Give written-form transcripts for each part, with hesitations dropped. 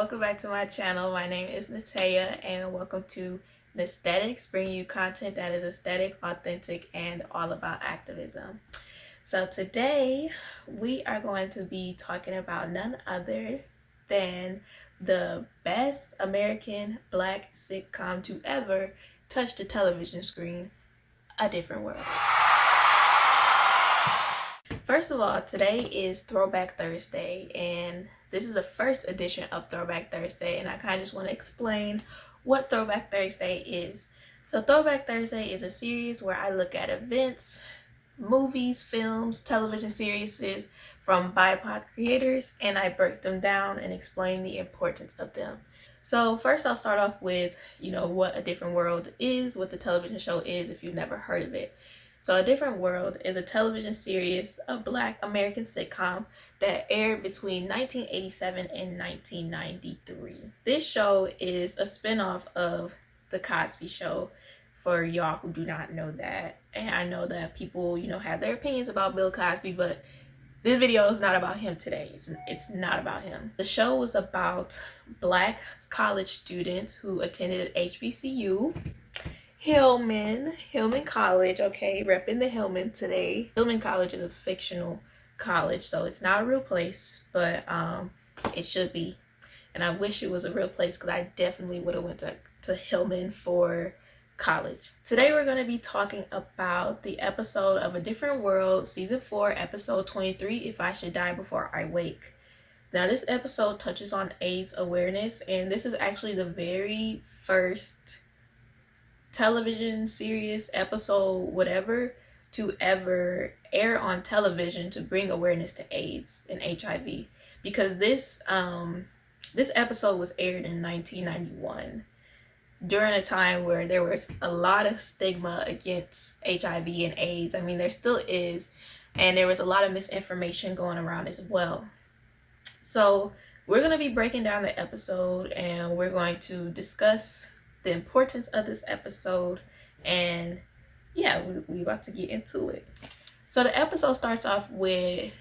welcome back to my channel. My name is Natea and welcome to Aesthetics, bringing you content that is aesthetic, authentic, and all about activism. So today we are going to be talking about none other than the best American Black sitcom to ever touch the television screen, A Different World. First of all, today is Throwback Thursday, and this is the first edition of Throwback Thursday, and I kind of just want to explain what Throwback Thursday is. So Throwback Thursday is a series where I look at events, movies, films, television series from BIPOC creators, and I break them down and explain the importance of them. So first I'll start off with, what A Different World is, what the television show is if you've never heard of it. So A Different World is a television series, a Black American sitcom that aired between 1987 and 1993. This show is a spinoff of The Cosby Show, for y'all who do not know that. And I know that people, have their opinions about Bill Cosby, but this video is not about him today. It's not about him. The show was about Black college students who attended HBCU. Hillman College, okay, repping the Hillman today. Hillman College is a fictional college, so it's not a real place, but it should be. And I wish it was a real place because I definitely would have went to Hillman for college. Today we're going to be talking about the episode of A Different World, season 4, episode 23, If I Should Die Before I Wake. Now this episode touches on AIDS awareness, and this is actually the very first television series, episode, whatever, to ever air on television to bring awareness to AIDS and HIV, because this episode was aired in 1991 during a time where there was a lot of stigma against HIV and AIDS. I mean, there still is, and there was a lot of misinformation going around as well. So we're going to be breaking down the episode, and we're going to discuss the importance of this episode, and yeah, we about to get into it. So the episode starts off with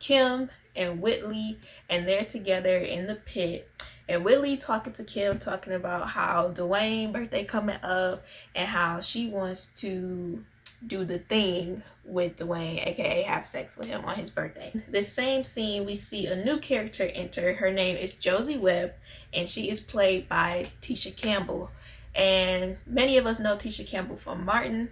Kim and Whitley, and they're together in the pit, and Whitley talking to Kim, talking about how Dwayne's birthday coming up and how she wants to do the thing with Dwayne, aka have sex with him on his birthday. This same scene, we see a new character enter. Her name is Josie Webb, and she is played by Tisha Campbell. And many of us know Tisha Campbell from Martin,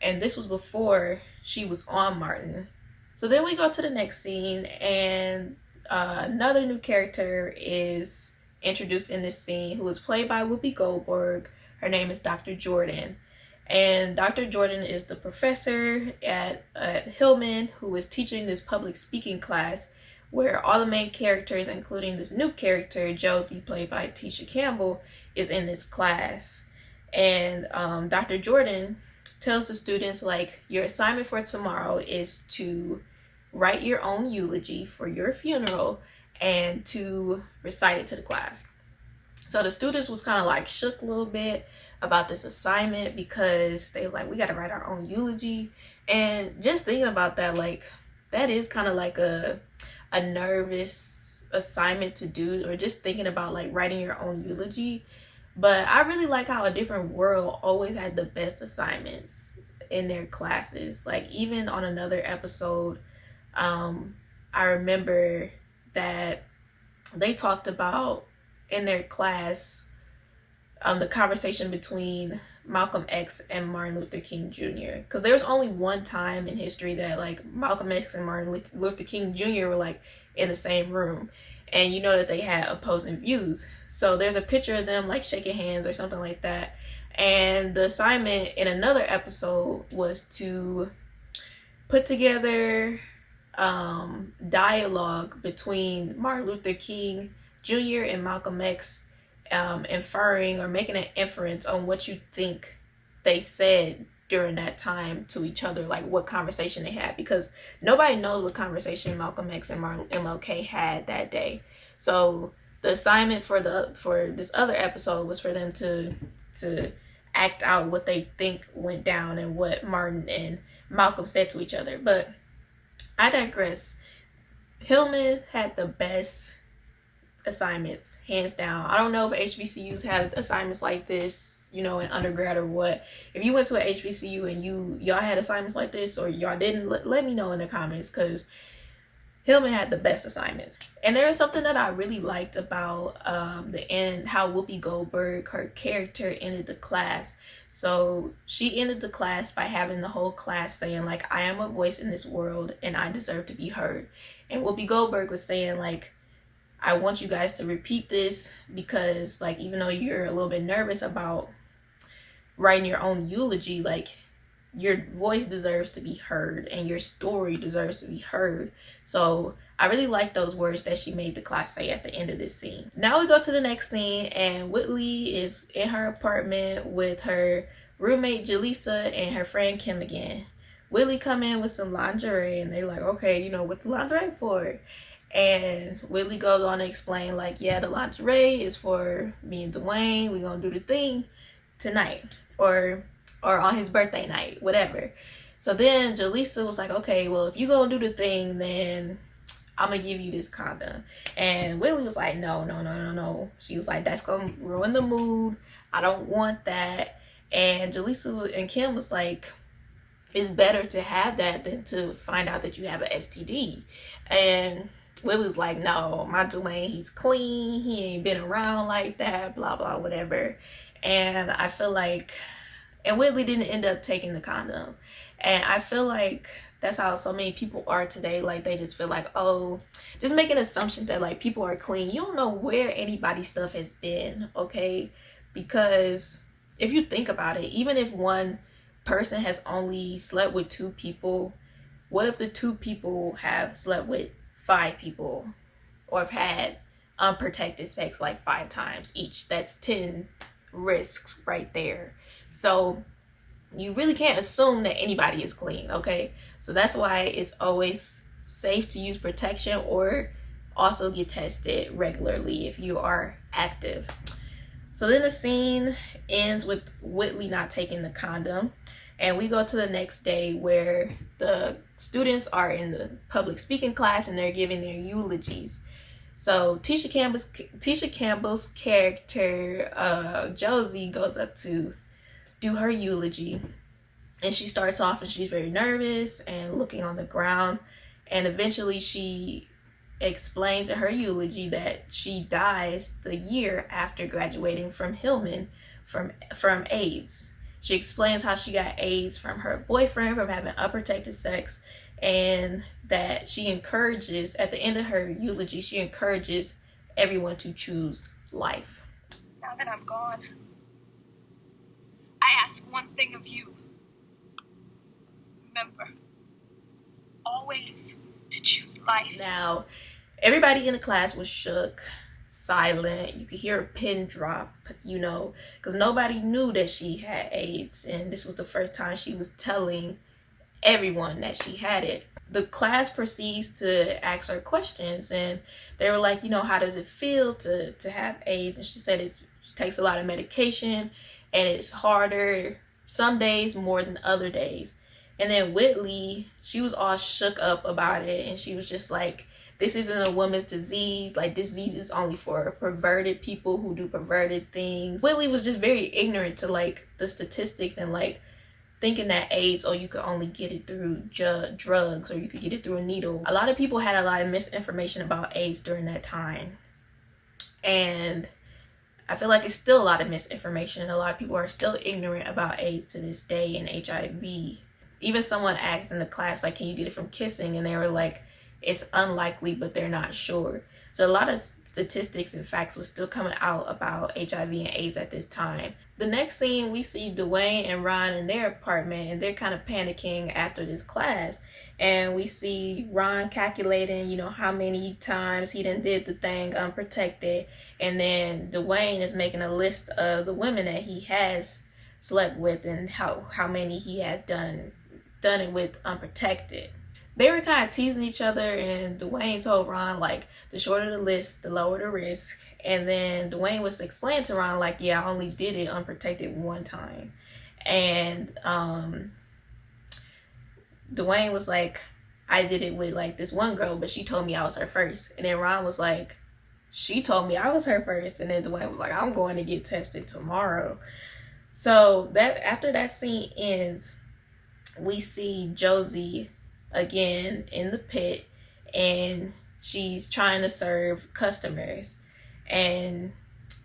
and this was before she was on Martin. So then we go to the next scene, and another new character is introduced in this scene, who is played by Whoopi Goldberg. Her name is Dr. Jordan. And Dr. Jordan is the professor at Hillman who is teaching this public speaking class where all the main characters, including this new character, Josie, played by Tisha Campbell, is in this class. And Dr. Jordan tells the students, your assignment for tomorrow is to write your own eulogy for your funeral and to recite it to the class. So the students was kind of shook a little bit about this assignment, because they was we got to write our own eulogy. And just thinking about that, that is kind of a nervous assignment to do, or just thinking about writing your own eulogy. But I really like how A Different World always had the best assignments in their classes. Even on another episode, I remember that they talked about in their class the conversation between Malcolm X and Martin Luther King Jr. Because there was only one time in history that Malcolm X and Martin Luther King Jr. were in the same room, and that they had opposing views. So there's a picture of them shaking hands or something like that. And the assignment in another episode was to put together dialogue between Martin Luther King Jr. and Malcolm X, inferring or making an inference on what you think they said during that time to each other, what conversation they had, because nobody knows what conversation Malcolm X and MLK had that day. So the assignment for this other episode was for them to act out what they think went down and what Martin and Malcolm said to each other. But I digress. Hillman had the best assignments, hands down. I don't know if HBCUs have assignments like this, you know, in undergrad or what. If you went to an HBCU and y'all had assignments like this, or y'all didn't, let me know in the comments, because Hillman had the best assignments. And there is something that I really liked about the end, how Whoopi Goldberg, her character, ended the class. So she ended the class by having the whole class saying, like, I am a voice in this world and I deserve to be heard. And Whoopi Goldberg was saying, like, I want you guys to repeat this, because, like, even though you're a little bit nervous about writing your own eulogy, like, your voice deserves to be heard and your story deserves to be heard. So I really like those words that she made the class say at the end of this scene. Now we go to the next scene, and Whitley is in her apartment with her roommate Jaleesa and her friend Kim again. Whitley come in with some lingerie, and they're like, okay, you know, what the lingerie for? And Whitley goes on to explain, like, yeah, the lingerie is for me and Dwayne. We're gonna do the thing tonight, or on his birthday night, whatever. So then Jaleesa was like, okay, well, if you gonna do the thing, then I'm gonna give you this condom. And Whitley was like, no. She was like, that's gonna ruin the mood. I don't want that. And Jaleesa and Kim was like, it's better to have that than to find out that you have an STD. And Whitley was like, no, my Dwayne, he's clean. He ain't been around like that, blah, blah, whatever. And I feel like, and Whitley didn't end up taking the condom. And I feel like that's how so many people are today. Like, they just feel like, oh, just make an assumption that, like, people are clean. You don't know where anybody's stuff has been, okay? Because if you think about it, even if one person has only slept with 2 people, what if the 2 people have slept with 5 people, or have had unprotected sex like 5 times each? That's 10 risks right there. So you really can't assume that anybody is clean, okay? So that's why it's always safe to use protection, or also get tested regularly if you are active. So then the scene ends with Whitley not taking the condom, and we go to the next day where the students are in the public speaking class and they're giving their eulogies. So Tisha Campbell's character, Josie, goes up to do her eulogy, and she starts off and she's very nervous and looking on the ground, and eventually she explains in her eulogy that she dies the year after graduating from Hillman from AIDS. She explains how she got AIDS from her boyfriend from having unprotected sex, and that she encourages, at the end of her eulogy, she encourages everyone to choose life. Now that I'm gone, I ask one thing of you. Remember, always to choose life. Now, everybody in the class was shook, silent. You could hear a pin drop, you know, because nobody knew that she had AIDS, and this was the first time she was telling everyone that she had it. The class proceeds to ask her questions, and they were like, you know, how does it feel to have AIDS? And she said it takes a lot of medication, and it's harder some days more than other days. And then Whitley, she was all shook up about it, and she was just like, this isn't a woman's disease. Like, this disease is only for perverted people who do perverted things. Whitley was just very ignorant to, like, the statistics, and, like, thinking that AIDS, you could only get it through drugs, or you could get it through a needle. A lot of people had a lot of misinformation about AIDS during that time. And I feel like it's still a lot of misinformation, and a lot of people are still ignorant about AIDS to this day, and HIV. Even someone asked in the class, like, can you get it from kissing? And they were like, it's unlikely, but they're not sure. So a lot of statistics and facts was still coming out about HIV and AIDS at this time. The next scene, we see Dwayne and Ron in their apartment, and they're kind of panicking after this class. And we see Ron calculating, you know, how many times he done did the thing unprotected. And then Dwayne is making a list of the women that he has slept with, and how many he has done it with unprotected. They were kind of teasing each other, and Dwayne told Ron, like, the shorter the list, the lower the risk. And then Dwayne was explaining to Ron, like, yeah, I only did it unprotected one time. And Dwayne was like, I did it with, like, this one girl, but she told me I was her first. And then Ron was like, she told me I was her first. And then Dwayne was like, I'm going to get tested tomorrow. So that after that scene ends, we see Josie again in the pit, and she's trying to serve customers. And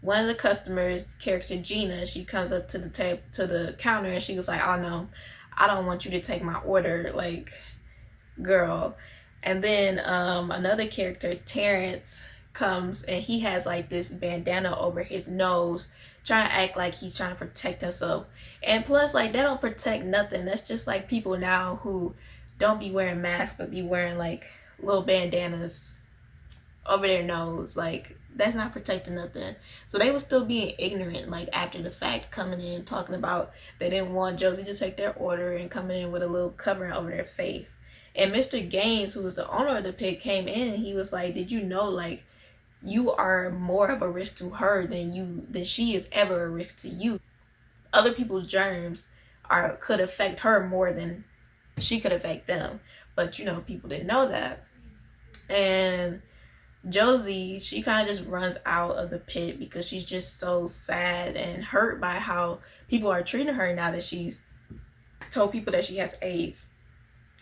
one of the customers, character Gina, she comes up to the counter, and she was like, "Oh no, I don't want you to take my order, like, girl." And then another character, Terrence, comes, and he has like this bandana over his nose, trying to act like he's trying to protect himself. And plus, like, that don't protect nothing. That's just like people now who don't be wearing masks but be wearing like little bandanas over their nose. Like, that's not protecting nothing. So they were still being ignorant, like, after the fact, coming in talking about they didn't want Josie to take their order, and coming in with a little covering over their face. And Mr. Gaines, who was the owner of the pit, came in, and he was like, did you know, like, you are more of a risk to her than she is ever a risk to you. Other people's germs could affect her more than she could affect them. But people didn't know that. And Josie, she kind of just runs out of the pit because she's just so sad and hurt by how people are treating her now that she's told people that she has AIDS.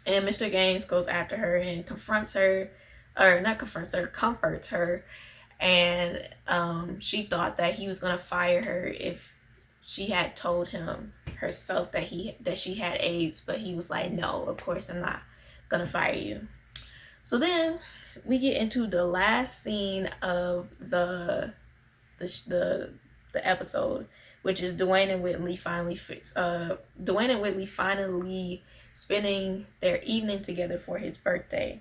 And Mr. Gaines goes after her and comforts her. And she thought that he was gonna fire her if she had told him herself that she had AIDS, but he was like, no, of course I'm not gonna fire you. So then we get into the last scene of the episode, which is Dwayne and Whitley finally spending their evening together for his birthday.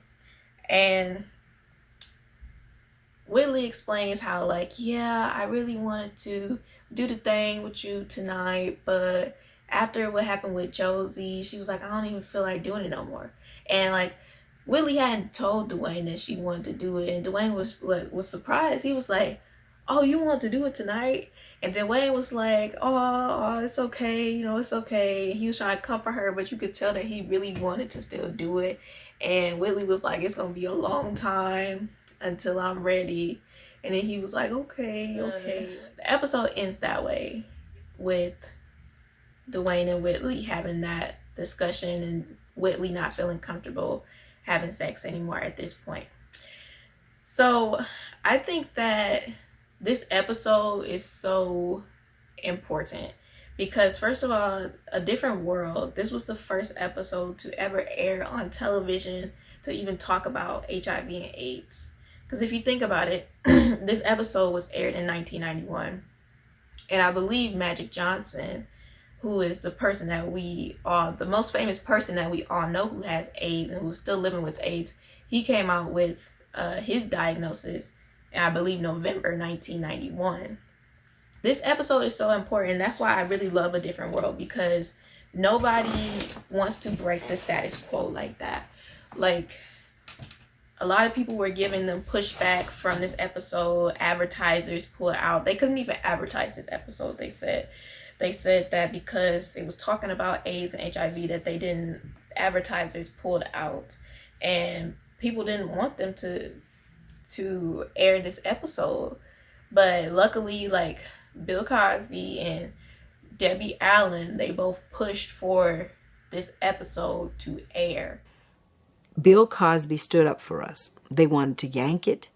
And Whitley explains how, like, yeah, I really wanted to do the thing with you tonight, but after what happened with Josie, she was like, I don't even feel like doing it no more. And like, Whitley hadn't told Dwayne that she wanted to do it, and Dwayne was surprised. He was like, oh, you want to do it tonight? And Dwayne was like, oh, it's okay, it's okay. He was trying to comfort her, but you could tell that he really wanted to still do it. And Whitley was like, it's gonna be a long time until I'm ready. And then he was like, okay. The episode ends that way, with Dwayne and Whitley having that discussion, and Whitley not feeling comfortable having sex anymore at this point. So I think that this episode is so important because, first of all, A Different World, this was the first episode to ever air on television to even talk about HIV and AIDS. Because if you think about it, this episode was aired in 1991. And I believe Magic Johnson, who is the most famous person that we all know who has AIDS and who's still living with AIDS, he came out with his diagnosis in, I believe, November 1991. This episode is so important. That's why I really love A Different World, because nobody wants to break the status quo like that. Like, a lot of people were giving them pushback from this episode. Advertisers pulled out. They couldn't even advertise this episode, they said. They said that because it was talking about AIDS and HIV, that they didn't, advertisers pulled out. And people didn't want them to air this episode. But luckily, like, Bill Cosby and Debbie Allen, they both pushed for this episode to air. Bill Cosby stood up for us. They wanted to yank it.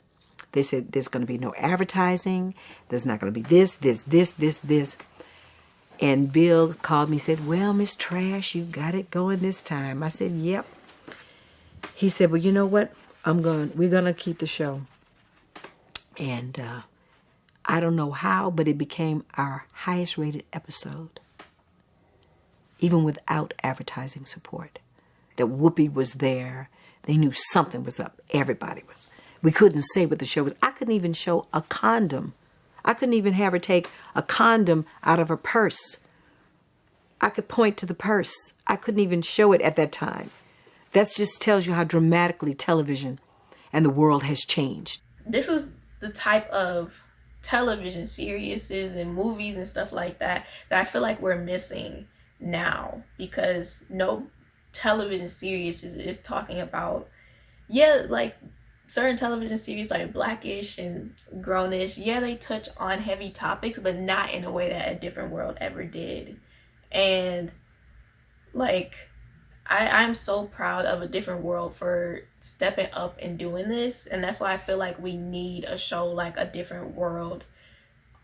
They said there's going to be no advertising. There's not going to be this. And Bill called me and said, well, Miss Trash, you got it going this time. I said, yep. He said, well, you know what? We're going to keep the show. And I don't know how, but it became our highest rated episode, even without advertising support. That Whoopi was there. They knew something was up. Everybody was. We couldn't say what the show was. I couldn't even show a condom. I couldn't even have her take a condom out of her purse. I could point to the purse. I couldn't even show it at that time. That just tells you how dramatically television and the world has changed. This is the type of television series and movies and stuff like that I feel like we're missing now, because no television series is talking about, like, certain television series like Blackish and Grownish, yeah, they touch on heavy topics, but not in a way that A Different World ever did. And like, I'm so proud of A Different World for stepping up and doing this, and that's why I feel like we need a show like A Different World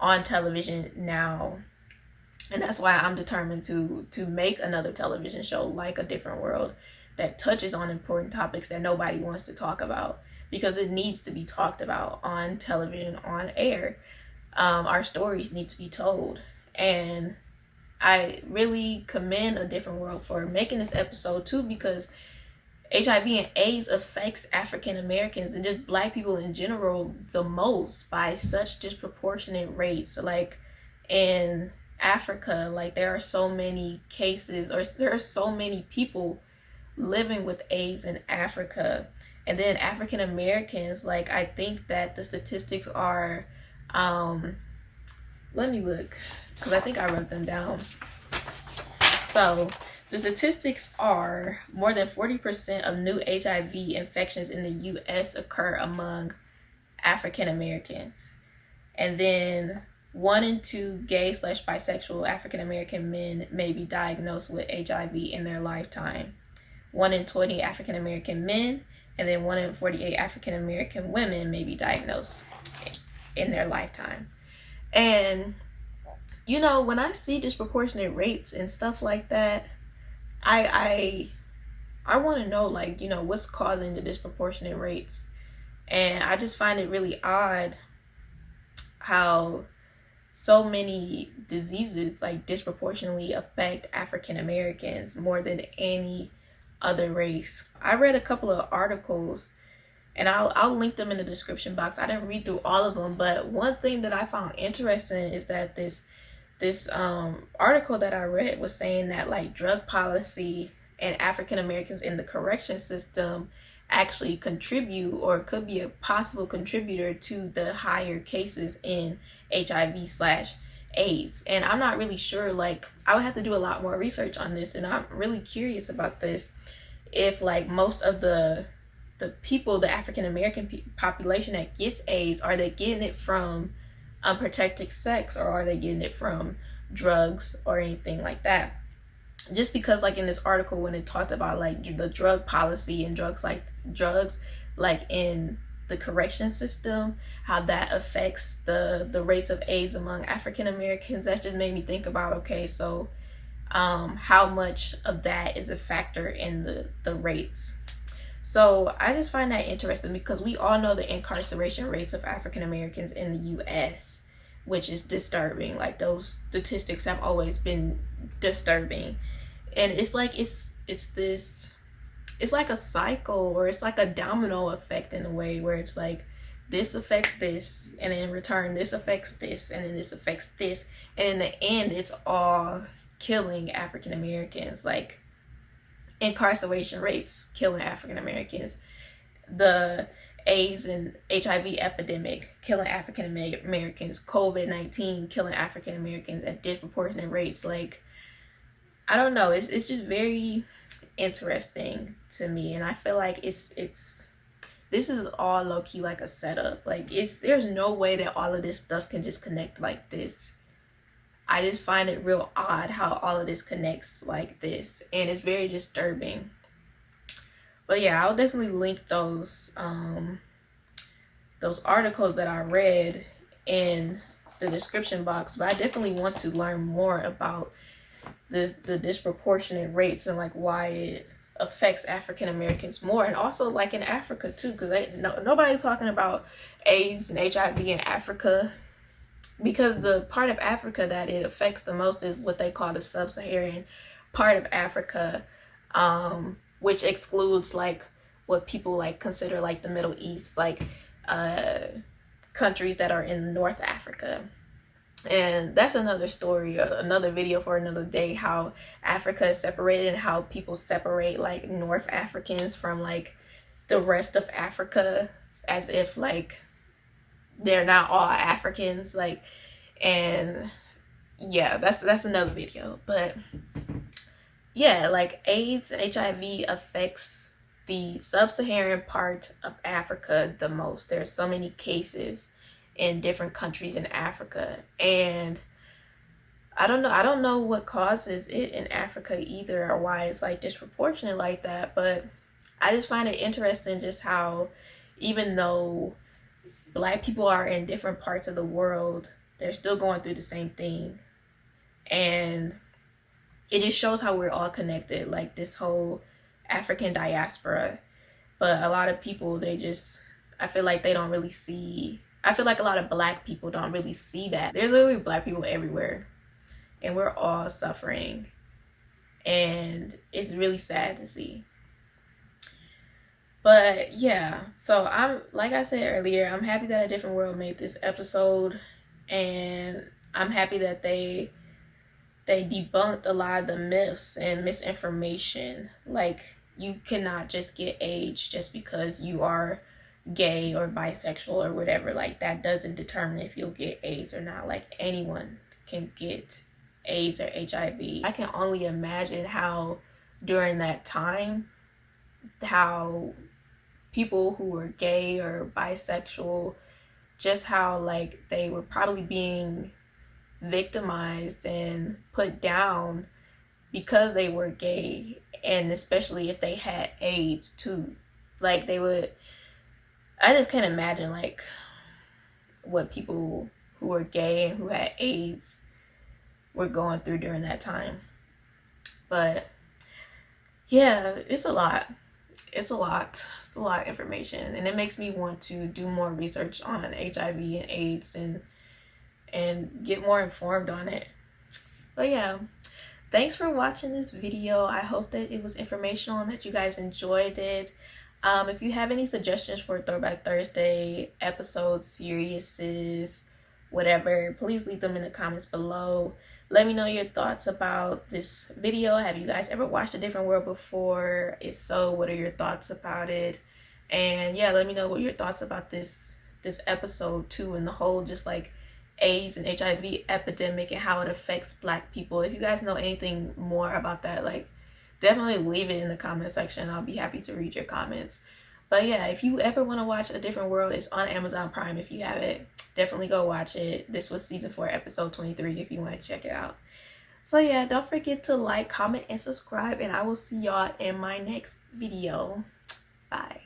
on television now. And that's why I'm determined to make another television show like A Different World that touches on important topics that nobody wants to talk about, because it needs to be talked about on television, on air. Our stories need to be told. And I really commend A Different World for making this episode too, because HIV and AIDS affects African Americans and just black people in general the most by such disproportionate rates. Like in Africa, like there are so many cases, or there are so many people living with AIDS in Africa. And then African Americans, like I think that the statistics are, let me look, because I think I wrote them down. So the statistics are more than 40% of new HIV infections in the US occur among African Americans. And then 1 in 2 gay/bisexual African American men may be diagnosed with HIV in their lifetime. 1 in 20 African American men, and then 1 in 48 African American women may be diagnosed in their lifetime. And you know, when I see disproportionate rates and stuff like that, I want to know, like, you know, what's causing the disproportionate rates. And I just find it really odd how so many diseases like disproportionately affect African Americans more than any other race. I read a couple of articles, and I'll link them in the description box. I didn't read through all of them, but one thing that I found interesting is that this article that I read was saying that like drug policy and African Americans in the correction system actually contribute, or could be a possible contributor to, the higher cases in HIV/AIDS. And I'm not really sure, like I would have to do a lot more research on this, and I'm really curious about this, if like most of the people, the African American population that gets AIDS, are they getting it from unprotected sex, or are they getting it from drugs or anything like that? Just because like in this article, when it talked about like the drug policy and drugs like in the correction system, how that affects the rates of AIDS among African Americans, that just made me think about, okay, so how much of that is a factor in the rates. So I just find that interesting, because we all know the incarceration rates of African Americans in the US, which is disturbing. Like those statistics have always been disturbing. And it's like it's like a cycle, or it's like a domino effect in a way, where it's like this affects this, and in return this affects this, and then this affects this, and in the end it's all killing African Americans. Like incarceration rates killing African Americans, the AIDS and HIV epidemic killing African Americans, COVID-19 killing African Americans at disproportionate rates. Like I don't know, it's just very interesting to me, and I feel like it's this is all low-key like a setup. Like there's no way that all of this stuff can just connect like this. I just find it real odd how all of this connects like this, and it's very disturbing. But yeah, I'll definitely link those articles that I read in the description box. But I definitely want to learn more about the disproportionate rates, and like why it affects African Americans more, and also like in Africa too, because nobody's talking about AIDS and HIV in Africa, because the part of Africa that it affects the most is what they call the sub-Saharan part of Africa, which excludes like what people like consider like the Middle East, like countries that are in North Africa. And that's another story, another video for another day, how Africa is separated and how people separate like North Africans from like the rest of Africa, as if like they're not all Africans. Like, and yeah, that's another video. But yeah, like AIDS and HIV affects the sub-Saharan part of Africa the most. There's so many cases in different countries in Africa, and I don't know what causes it in Africa either, or why it's like disproportionate like that, but I just find it interesting just how even though Black people are in different parts of the world, they're still going through the same thing. And it just shows how we're all connected, like this whole African diaspora. But a lot of people, I feel like they don't really see, I feel like a lot of Black people don't really see that. There's literally Black people everywhere, and we're all suffering. And it's really sad to see. But yeah, so I'm, like I said earlier, I'm happy that A Different World made this episode, and I'm happy that they debunked a lot of the myths and misinformation. Like, you cannot just get AIDS just because you are gay or bisexual or whatever. Like, that doesn't determine if you'll get AIDS or not. Like, anyone can get AIDS or HIV. I can only imagine how during that time, how people who were gay or bisexual, just how like they were probably being victimized and put down because they were gay, and especially if they had AIDS too. Like, I just can't imagine like what people who were gay and who had AIDS were going through during that time. But yeah, it's a lot. It's a lot of information, and it makes me want to do more research on HIV and AIDS and get more informed on it. But yeah, thanks for watching this video. I hope that it was informational and that you guys enjoyed it. If you have any suggestions for Throwback Thursday episodes, series, whatever, please leave them in the comments below. Let me know your thoughts about this video. Have you guys ever watched A Different World before? If so, what are your thoughts about it? And yeah, let me know what your thoughts about this episode too, and the whole just like AIDS and HIV epidemic and how it affects Black people. If you guys know anything more about that, like, definitely leave it in the comment section. I'll be happy to read your comments. But yeah, if you ever want to watch A Different World, it's on Amazon Prime. If you have it, definitely go watch it. This was season 4, episode 23, if you want to check it out. So yeah, don't forget to like, comment, and subscribe, and I will see y'all in my next video. Bye.